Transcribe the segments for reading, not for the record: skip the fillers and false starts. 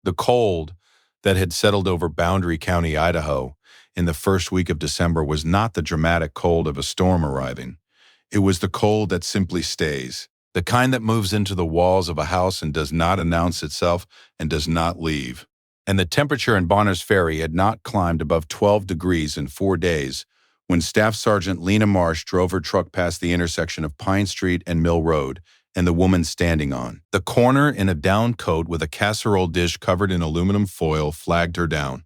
The cold that had settled over Boundary County, Idaho, in the first week of December was not the dramatic cold of a storm arriving. It was the cold that simply stays, the kind that moves into the walls of a house and does not announce itself and does not leave. And the temperature in Bonners Ferry had not climbed above 12 degrees in 4 days when Staff Sergeant Lena Marsh drove her truck past the intersection of Pine Street and Mill Road, and the woman standing on the corner in a down coat with a casserole dish covered in aluminum foil flagged her down.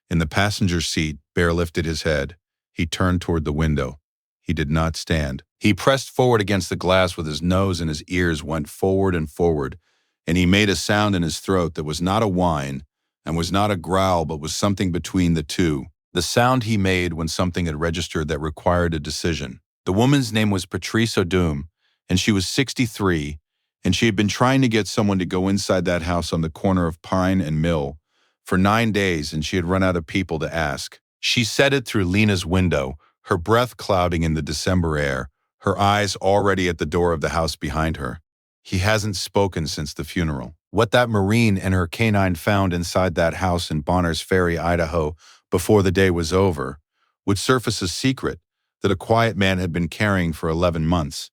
In the passenger seat, Bear lifted his head. He turned toward the window. He did not stand. He pressed forward against the glass with his nose, and his ears went forward, and he made a sound in his throat that was not a whine and was not a growl but was something between the two. The sound he made when something had registered that required a decision. The woman's name was Patrice Odum, and she was 63, and she had been trying to get someone to go inside that house on the corner of Pine and Mill for 9 days, and she had run out of people to ask. She said it through Lena's window, her breath clouding in the December air, her eyes already at the door of the house behind her. He hasn't spoken since the funeral. What that Marine and her canine found inside that house in Bonners Ferry, Idaho, before the day was over, would surface a secret that a quiet man had been carrying for 11 months.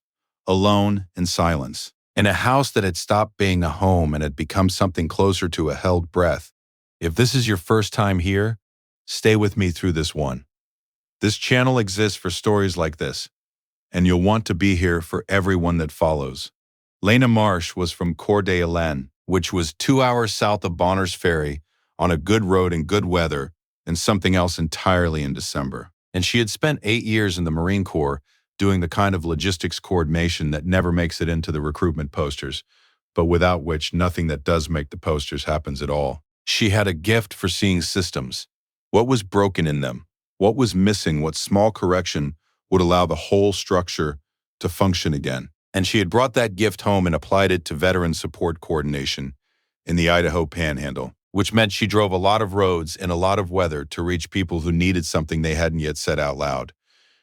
Alone in silence, in a house that had stopped being a home and had become something closer to a held breath. If this is your first time here, stay with me through this one. This channel exists for stories like this, and you'll want to be here for every one that follows. Lena Marsh was from Coeur d'Alene, which was 2 hours south of Bonners Ferry, on a good road in good weather, and something else entirely in December. And she had spent 8 years in the Marine Corps, doing the kind of logistics coordination that never makes it into the recruitment posters, but without which nothing that does make the posters happens at all. She had a gift for seeing systems. What was broken in them? What was missing? What small correction would allow the whole structure to function again? And she had brought that gift home and applied it to veteran support coordination in the Idaho Panhandle, which meant she drove a lot of roads in a lot of weather to reach people who needed something they hadn't yet said out loud.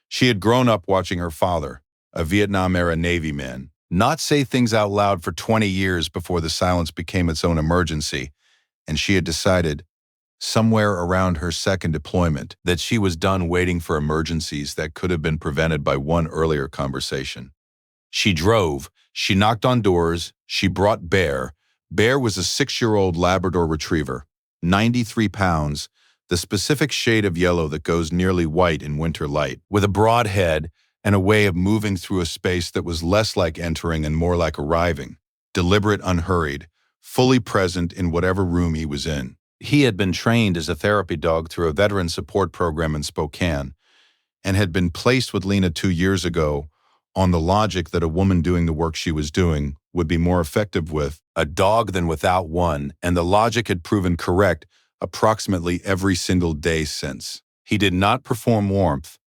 She had grown up watching her father, a Vietnam-era Navy man, not say things out loud for 20 years before the silence became its own emergency, and she had decided, somewhere around her second deployment, that she was done waiting for emergencies that could have been prevented by one earlier conversation. She drove, she knocked on doors, she brought Bear. Bear was a 6-year-old Labrador Retriever, 93 pounds, the specific shade of yellow that goes nearly white in winter light, with a broad head and a way of moving through a space that was less like entering and more like arriving, deliberate, unhurried, fully present in whatever room he was in. He had been trained as a therapy dog through a veteran support program in Spokane and had been placed with Lena 2 years ago on the logic that a woman doing the work she was doing would be more effective with a dog than without one, and the logic had proven correct approximately every single day since. He did not perform warmth.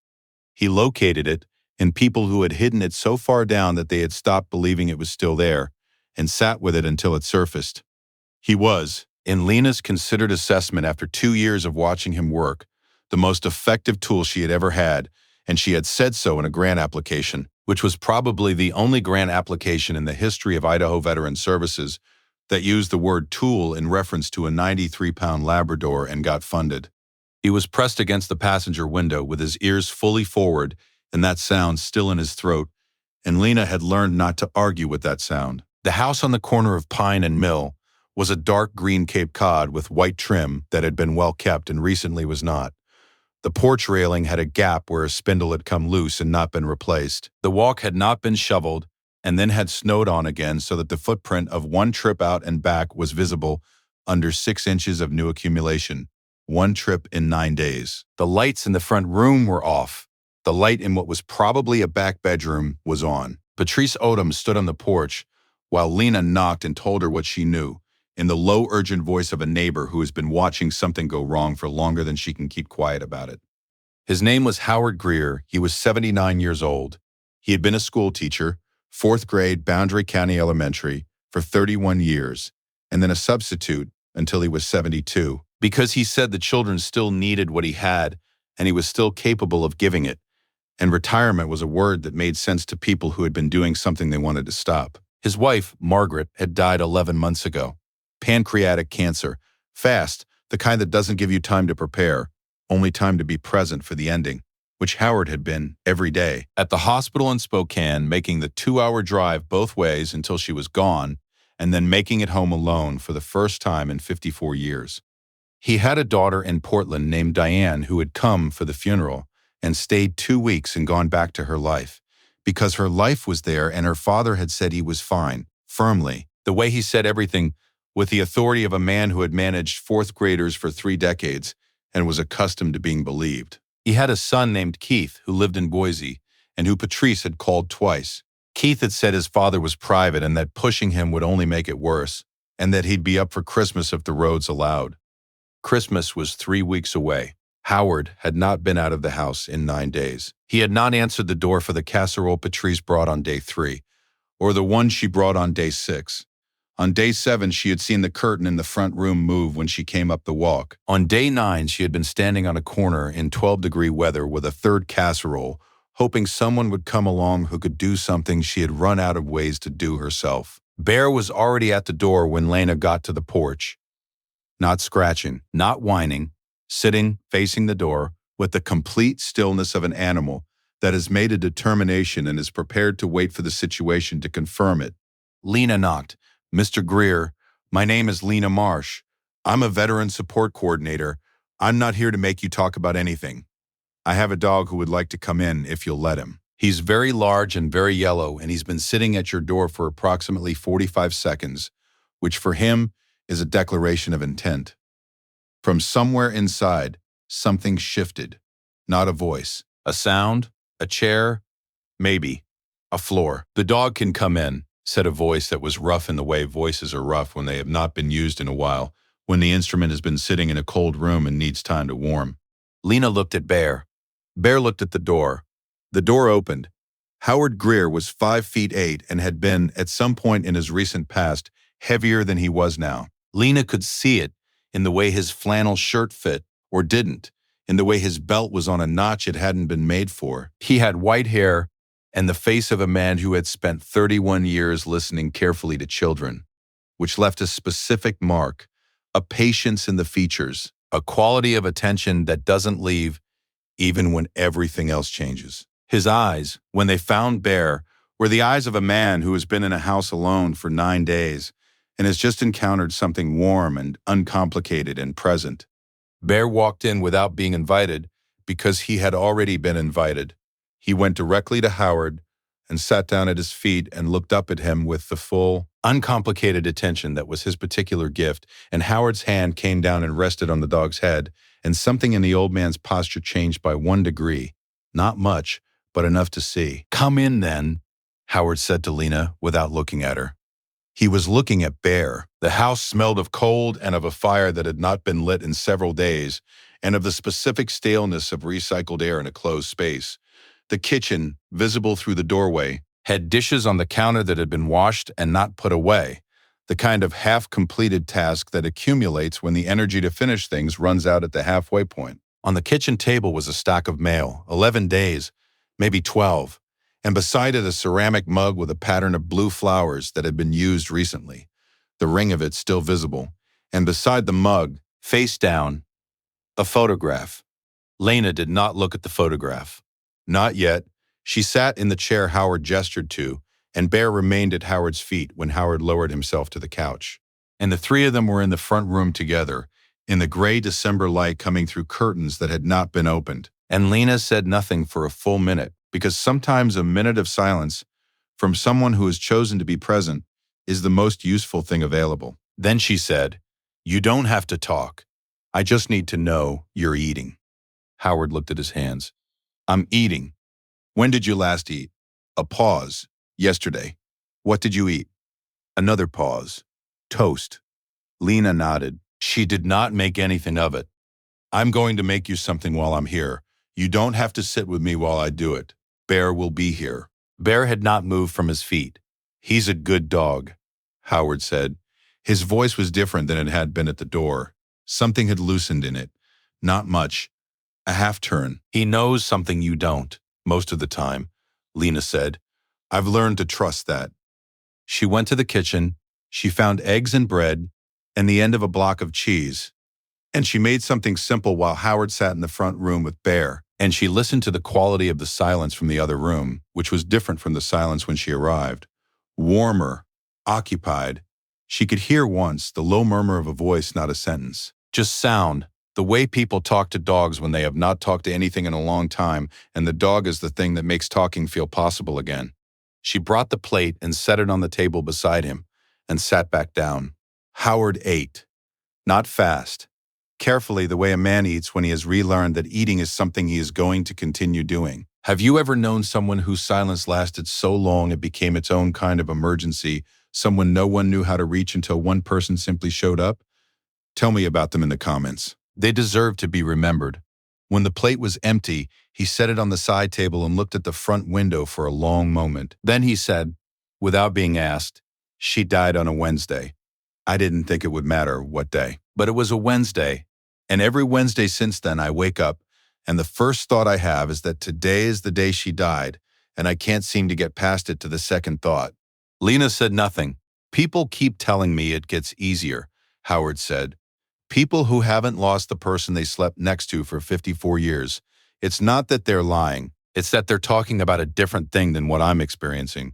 He located it in people who had hidden it so far down that they had stopped believing it was still there and sat with it until it surfaced. He was, in Lena's considered assessment after 2 years of watching him work, the most effective tool she had ever had, and she had said so in a grant application, which was probably the only grant application in the history of Idaho Veteran Services that used the word tool in reference to a 93-pound Labrador and got funded. He was pressed against the passenger window with his ears fully forward and that sound still in his throat, and Lena had learned not to argue with that sound. The house on the corner of Pine and Mill was a dark green Cape Cod with white trim that had been well kept and recently was not. The porch railing had a gap where a spindle had come loose and not been replaced. The walk had not been shoveled and then had snowed on again so that the footprint of one trip out and back was visible under 6 inches of new accumulation. 1 trip in 9 days. The lights in the front room were off. The light in what was probably a back bedroom was on. Patrice Odum stood on the porch while Lena knocked and told her what she knew, in the low, urgent voice of a neighbor who has been watching something go wrong for longer than she can keep quiet about it. His name was Howard Greer. He was 79 years old. He had been a school teacher, 4th grade, Boundary County Elementary, for 31 years, and then a substitute until he was 72, because he said the children still needed what he had, and he was still capable of giving it, and retirement was a word that made sense to people who had been doing something they wanted to stop. His wife, Margaret, had died 11 months ago. Pancreatic cancer, Fast, the kind that doesn't give you time to prepare, only time to be present for the ending, which Howard had been every day. At the hospital in Spokane, making the 2-hour drive both ways until she was gone, and then making it home alone for the first time in 54 years. He had a daughter in Portland named Diane who had come for the funeral and stayed 2 weeks and gone back to her life, because her life was there and her father had said he was fine, firmly, the way he said everything, with the authority of a man who had managed fourth graders for 3 decades and was accustomed to being believed. He had a son named Keith who lived in Boise and who Patrice had called twice. Keith had said his father was private and that pushing him would only make it worse, and that he'd be up for Christmas if the roads allowed. Christmas was 3 weeks away. Howard had not been out of the house in 9 days. He had not answered the door for the casserole Patrice brought on day 3, or the one she brought on day 6. On day 7, she had seen the curtain in the front room move when she came up the walk. On day 9, she had been standing on a corner in 12-degree weather with a third casserole, hoping someone would come along who could do something she had run out of ways to do herself. Bear was already at the door when Lena got to the porch. Not scratching, not whining, sitting, facing the door, with the complete stillness of an animal that has made a determination and is prepared to wait for the situation to confirm it. Lena knocked. "Mr. Greer, my name is Lena Marsh. I'm a veteran support coordinator. I'm not here to make you talk about anything. I have a dog who would like to come in if you'll let him. He's very large and very yellow, and he's been sitting at your door for approximately 45 seconds, which for him is a declaration of intent." From somewhere inside, something shifted. Not a voice. A sound? A chair? Maybe. A floor. "The dog can come in," said a voice that was rough in the way voices are rough when they have not been used in a while, when the instrument has been sitting in a cold room and needs time to warm. Lena looked at Bear. Bear looked at the door. The door opened. Howard Greer was 5'8" and had been, at some point in his recent past, heavier than he was now. Lena could see it in the way his flannel shirt fit, or didn't, in the way his belt was on a notch it hadn't been made for. He had white hair and the face of a man who had spent 31 years listening carefully to children, which left a specific mark, a patience in the features, a quality of attention that doesn't leave even when everything else changes. His eyes, when they found Bear, were the eyes of a man who has been in a house alone for 9 days and has just encountered something warm and uncomplicated and present. Bear walked in without being invited because he had already been invited. He went directly to Howard and sat down at his feet and looked up at him with the full, uncomplicated attention that was his particular gift, and Howard's hand came down and rested on the dog's head, and something in the old man's posture changed by 1 degree. Not much, but enough to see. "Come in, then," Howard said to Lena without looking at her. He was looking at Bear. The house smelled of cold and of a fire that had not been lit in several days, and of the specific staleness of recycled air in a closed space. The kitchen, visible through the doorway, had dishes on the counter that had been washed and not put away, the kind of half-completed task that accumulates when the energy to finish things runs out at the halfway point. On the kitchen table was a stack of mail, 11 days, maybe 12, and beside it a ceramic mug with a pattern of blue flowers that had been used recently, the ring of it still visible, and beside the mug, face down, a photograph. Lena did not look at the photograph. Not yet. She sat in the chair Howard gestured to, and Bear remained at Howard's feet when Howard lowered himself to the couch. And the 3 of them were in the front room together, in the gray December light coming through curtains that had not been opened. And Lena said nothing for a full minute, because sometimes a minute of silence, from someone who has chosen to be present, is the most useful thing available. Then she said, "You don't have to talk. I just need to know you're eating." Howard looked at his hands. "I'm eating." "When did you last eat?" A pause. "Yesterday." "What did you eat?" Another pause. "Toast." Lena nodded. "She did not make anything of it." "I'm going to make you something while I'm here. You don't have to sit with me while I do it. Bear will be here." Bear had not moved from his feet. "He's a good dog," Howard said. His voice was different than it had been at the door. Something had loosened in it. Not much. A half-turn. "He knows something you don't, most of the time," Lena said. "I've learned to trust that." She went to the kitchen. She found eggs and bread, and the end of a block of cheese. And she made something simple while Howard sat in the front room with Bear, and she listened to the quality of the silence from the other room, which was different from the silence when she arrived. Warmer, occupied. She could hear once the low murmur of a voice, not a sentence. Just sound, the way people talk to dogs when they have not talked to anything in a long time, and the dog is the thing that makes talking feel possible again. She brought the plate and set it on the table beside him, and sat back down. Howard ate. Not fast. Carefully, the way a man eats when he has relearned that eating is something he is going to continue doing. Have you ever known someone whose silence lasted so long it became its own kind of emergency, someone no one knew how to reach until one person simply showed up? Tell me about them in the comments. They deserve to be remembered. When the plate was empty, he set it on the side table and looked at the front window for a long moment. Then he said, without being asked, "She died on a Wednesday." I didn't think it would matter what day, but it was a Wednesday. And every Wednesday since then, I wake up, and the first thought I have is that today is the day she died, and I can't seem to get past it to the second thought. Lena said nothing. People keep telling me it gets easier, Howard said. People who haven't lost the person they slept next to for 54 years. It's not that they're lying. It's that they're talking about a different thing than what I'm experiencing.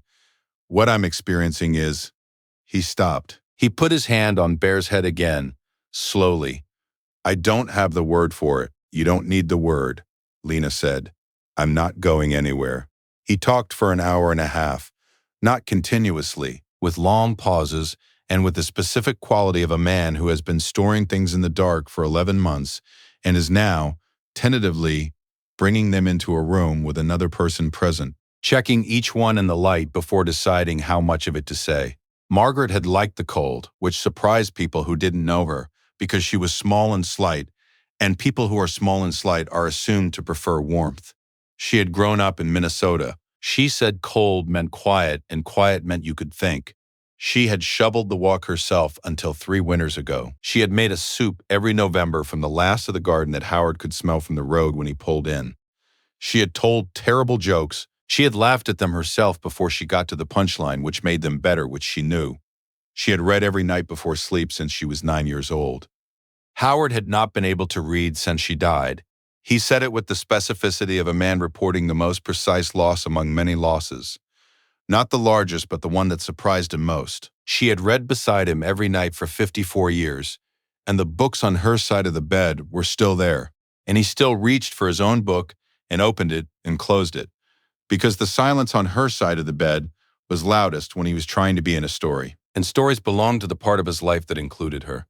What I'm experiencing is... He stopped. He put his hand on Bear's head again, slowly. I don't have the word for it. You don't need the word, Lena said. I'm not going anywhere. He talked for an hour and a half, not continuously, with long pauses and with the specific quality of a man who has been storing things in the dark for 11 months and is now, tentatively, bringing them into a room with another person present, checking each one in the light before deciding how much of it to say. Margaret had liked the cold, which surprised people who didn't know her, because she was small and slight, and people who are small and slight are assumed to prefer warmth. She had grown up in Minnesota. She said cold meant quiet, and quiet meant you could think. She had shoveled the walk herself until 3 winters ago. She had made a soup every November from the last of the garden that Howard could smell from the road when he pulled in. She had told terrible jokes. She had laughed at them herself before she got to the punchline, which made them better, which she knew. She had read every night before sleep since she was 9 years old. Howard had not been able to read since she died. He said it with the specificity of a man reporting the most precise loss among many losses. Not the largest, but the one that surprised him most. She had read beside him every night for 54 years, and the books on her side of the bed were still there. And he still reached for his own book and opened it and closed it, because the silence on her side of the bed was loudest when he was trying to be in a story. And stories belonged to the part of his life that included her,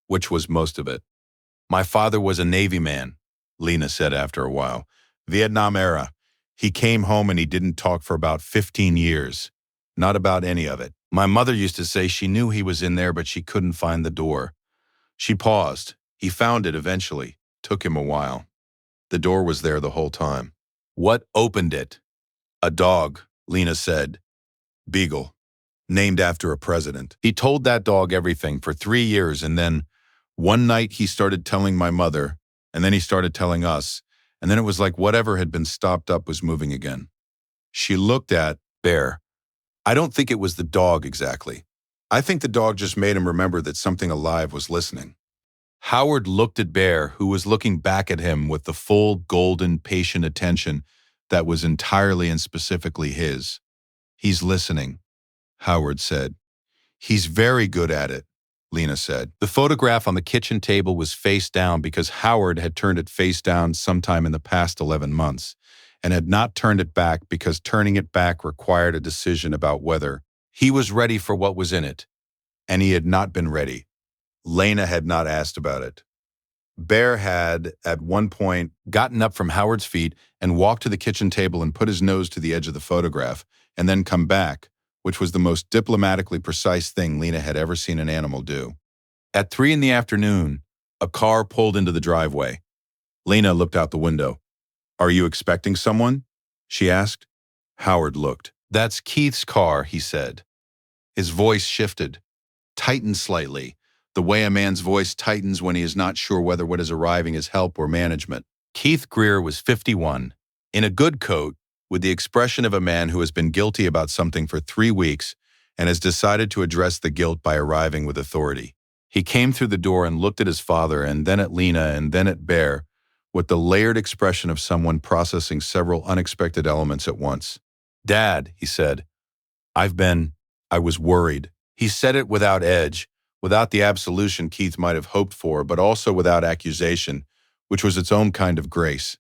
which was most of it. My father was a Navy man, Lena said after a while. Vietnam era. He came home and he didn't talk for about 15 years. Not about any of it. My mother used to say she knew he was in there, but she couldn't find the door. She paused. He found it eventually. Took him a while. The door was there the whole time. What opened it? A dog, Lena said. Beagle. Named after a president. He told that dog everything for 3 years, and then one night he started telling my mother, and then he started telling us, and then it was like whatever had been stopped up was moving again. She looked at Bear. I don't think it was the dog exactly. I think the dog just made him remember that something alive was listening. Howard looked at Bear, who was looking back at him with the full, golden, patient attention that was entirely and specifically his. He's listening, Howard said. He's very good at it, Lena said. The photograph on the kitchen table was face down because Howard had turned it face down sometime in the past 11 months and had not turned it back because turning it back required a decision about whether he was ready for what was in it, and he had not been ready. Lena had not asked about it. Bear had, at one point, gotten up from Howard's feet and walked to the kitchen table and put his nose to the edge of the photograph, and then come back, which was the most diplomatically precise thing Lena had ever seen an animal do. At 3 in the afternoon, a car pulled into the driveway. Lena looked out the window. Are you expecting someone? She asked. Howard looked. That's Keith's car, he said. His voice shifted, tightened slightly, the way a man's voice tightens when he is not sure whether what is arriving is help or management. Keith Greer was 51, in a good coat, with the expression of a man who has been guilty about something for 3 weeks and has decided to address the guilt by arriving with authority. He came through the door and looked at his father and then at Lena and then at Bear with the layered expression of someone processing several unexpected elements at once. "Dad," he said, I was worried." He said it without edge, without the absolution Keith might have hoped for, but also without accusation, which was its own kind of grace.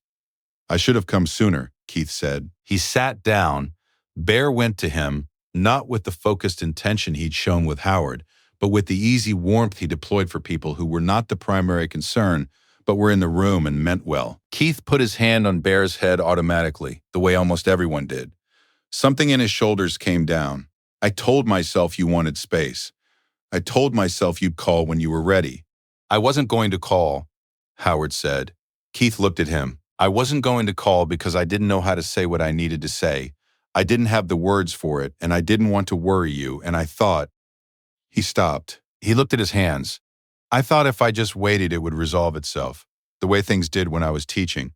"I should have come sooner," Keith said. He sat down. Bear went to him, not with the focused intention he'd shown with Howard, but with the easy warmth he deployed for people who were not the primary concern, but were in the room and meant well. Keith put his hand on Bear's head automatically, the way almost everyone did. Something in his shoulders came down. "I told myself you wanted space. I told myself you'd call when you were ready." "I wasn't going to call," Howard said. Keith looked at him. "I wasn't going to call because I didn't know how to say what I needed to say. I didn't have the words for it, and I didn't want to worry you, and I thought—" He stopped. He looked at his hands. "I thought if I just waited it would resolve itself, the way things did when I was teaching.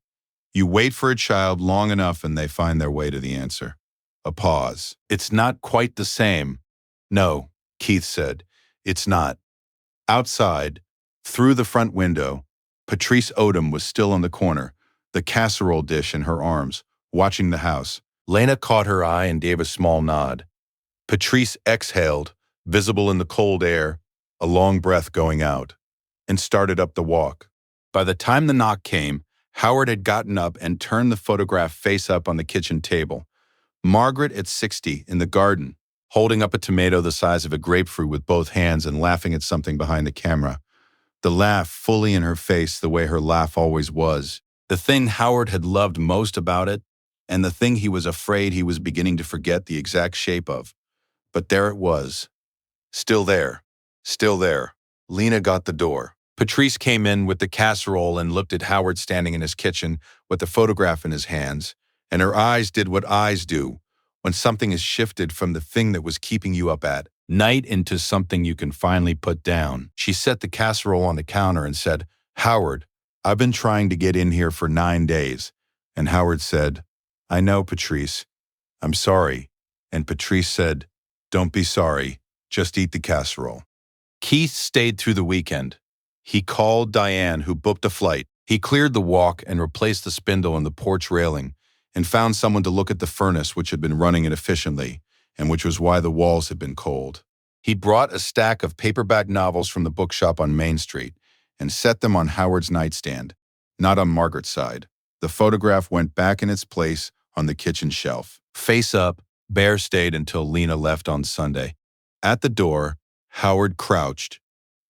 You wait for a child long enough and they find their way to the answer." A pause. "It's not quite the same." "No," Keith said. "It's not." Outside, through the front window, Patrice Odom was still on the corner, the casserole dish in her arms, watching the house. Lena caught her eye and gave a small nod. Patrice exhaled, visible in the cold air, a long breath going out, and started up the walk. By the time the knock came, Howard had gotten up and turned the photograph face up on the kitchen table. Margaret at 60 in the garden, holding up a tomato the size of a grapefruit with both hands and laughing at something behind the camera. The laugh fully in her face the way her laugh always was. The thing Howard had loved most about it, and the thing he was afraid he was beginning to forget the exact shape of. But there it was. Still there. Still there. Lena got the door. Patrice came in with the casserole and looked at Howard standing in his kitchen with the photograph in his hands, and her eyes did what eyes do when something is shifted from the thing that was keeping you up at night into something you can finally put down. She set the casserole on the counter and said, "Howard, I've been trying to get in here for 9 days." And Howard said, "I know, Patrice. I'm sorry." And Patrice said, "Don't be sorry. Just eat the casserole." Keith stayed through the weekend. He called Diane, who booked a flight. He cleared the walk and replaced the spindle in the porch railing, and found someone to look at the furnace which had been running inefficiently, and which was why the walls had been cold. He brought a stack of paperback novels from the bookshop on Main Street and set them on Howard's nightstand, not on Margaret's side. The photograph went back in its place on the kitchen shelf. Face up, Bear stayed until Lena left on Sunday. At the door, Howard crouched,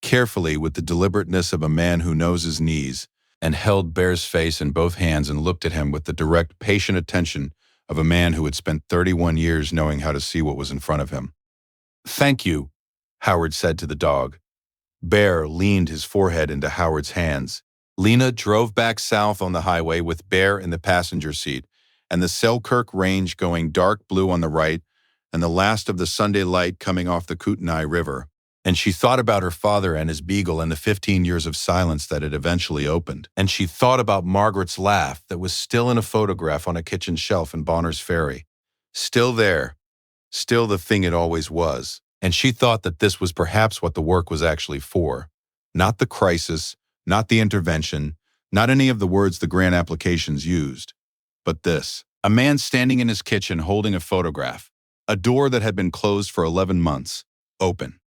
carefully with the deliberateness of a man who knows his knees, and held Bear's face in both hands and looked at him with the direct, patient attention of a man who had spent 31 years knowing how to see what was in front of him. "Thank you," Howard said to the dog. Bear leaned his forehead into Howard's hands. Lena drove back south on the highway with Bear in the passenger seat, and the Selkirk Range going dark blue on the right, and the last of the Sunday light coming off the Kootenai River. And she thought about her father and his beagle and the 15 years of silence that had eventually opened. And she thought about Margaret's laugh that was still in a photograph on a kitchen shelf in Bonner's Ferry. Still there. Still the thing it always was. And she thought that this was perhaps what the work was actually for. Not the crisis, not the intervention, not any of the words the grant applications used. But this. A man standing in his kitchen holding a photograph. A door that had been closed for 11 months. Open.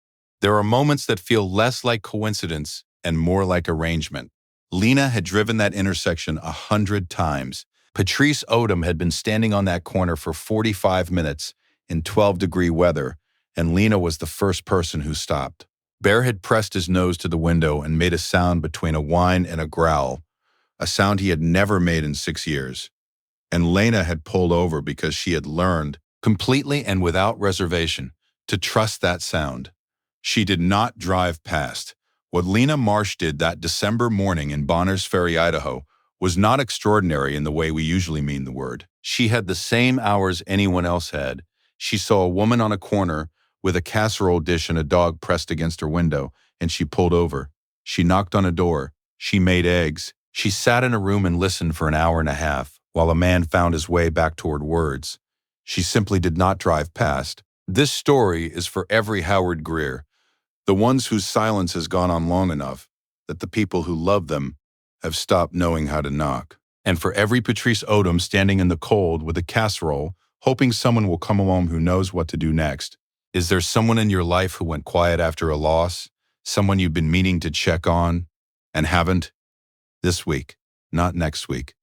There are moments that feel less like coincidence and more like arrangement. Lena had driven that intersection 100 times. Patrice Odom had been standing on that corner for 45 minutes in 12-degree weather, and Lena was the first person who stopped. Bear had pressed his nose to the window and made a sound between a whine and a growl, a sound he had never made in 6 years. And Lena had pulled over because she had learned, completely and without reservation, to trust that sound. She did not drive past. What Lena Marsh did that December morning in Bonner's Ferry, Idaho, was not extraordinary in the way we usually mean the word. She had the same hours anyone else had. She saw a woman on a corner with a casserole dish and a dog pressed against her window, and she pulled over. She knocked on a door. She made eggs. She sat in a room and listened for an hour and a half, while a man found his way back toward words. She simply did not drive past. This story is for every Howard Greer, The ones whose silence has gone on long enough that the people who love them have stopped knowing how to knock. And for every Patrice Odom standing in the cold with a casserole, hoping someone will come along who knows what to do next, is there someone in your life who went quiet after a loss? Someone you've been meaning to check on and haven't? This week, not next week.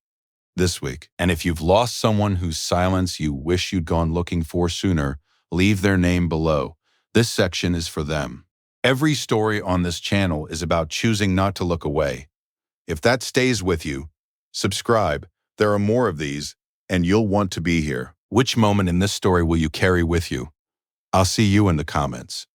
This week. And if you've lost someone whose silence you wish you'd gone looking for sooner, leave their name below. This section is for them. Every story on this channel is about choosing not to look away. If that stays with you, subscribe. There are more of these, and you'll want to be here. Which moment in this story will you carry with you? I'll see you in the comments.